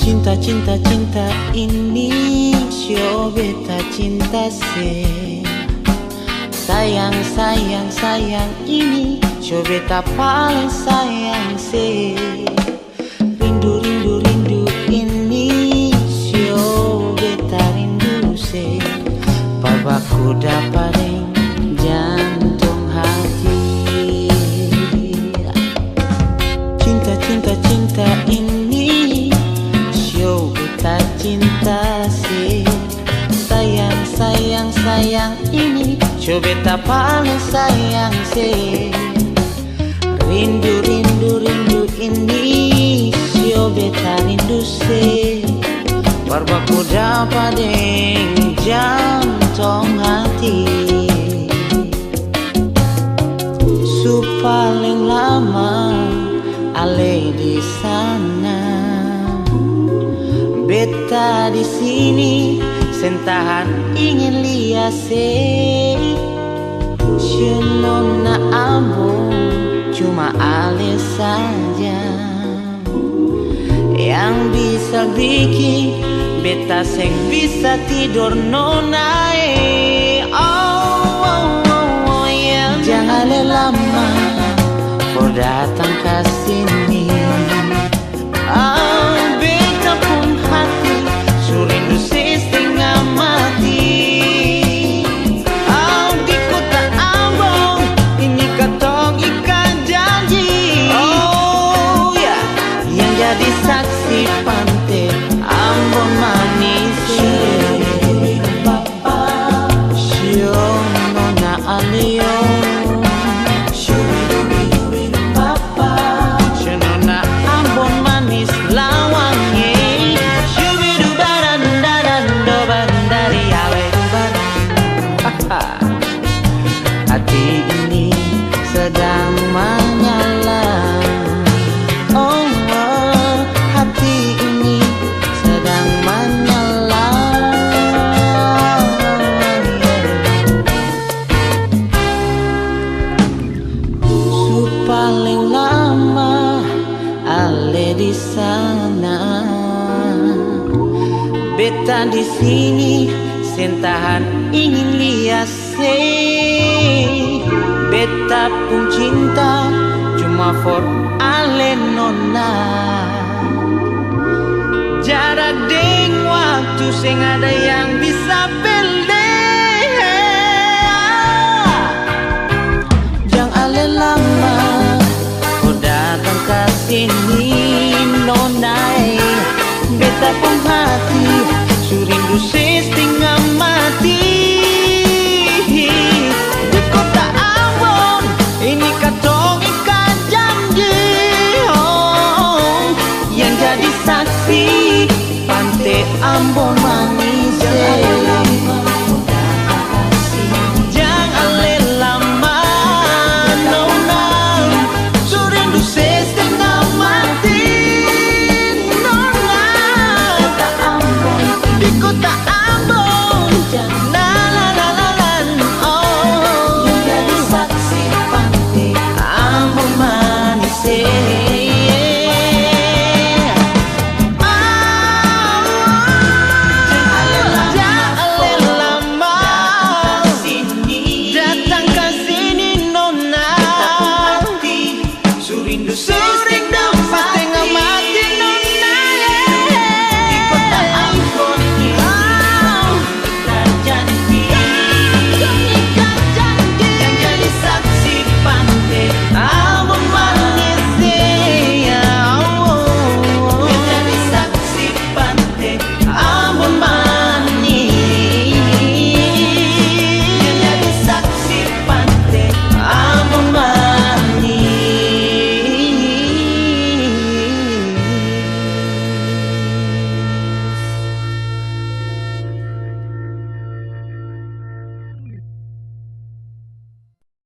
Cinta, cinta, cinta ini sio beta cinta se. Sayang, sayang, sayang ini sio beta paling sayang se. Rindu, rindu, rindu ini sio beta rindu se. Babaku dapating jantung hati. Cinta, cinta, cinta ini sio beta cinta se. Sayang, sayang, sayang ini sio beta paling sayang se. Rindu, rindu, rindu ini sio beta rindu se. Barbaku dapating jantung hati. Su paling lama ale di sana, beta di sini sentahan ingin lihat se. Nona ambo cuma ale saja yang bisa bikin beta seng bisa tidur nona. Oh, yeah. Jangan lama kau datang ke sini. Beta pun hati surindu setengah mati. Di kota Ambon ini katong ikan janji. Oh ya, yang jadi saksi pantai Ambon manis. Sio nona alio. Hati ini sedang menyala. Oh, hati ini sedang menyala. Su paling lama ale di sana, beta di sini sentahan ingin lihat se. Beta pun cinta cuma for ale nona. Jarak deng waktu sing ada yang bisa belde. Jangan ale lama kau datang ke sini nona. Beta pun hati surindu setengah mati. Di kota Ambon ini katong ikan janji. Oh, yang jadi saksi pantai Ambon manis. Jangan lama nona, surindu setengah mati nona. Di kota Ambon na la la la la. Oh, yang jadi saksi pantai Ambon manis. Datang ke sini nona. Surindu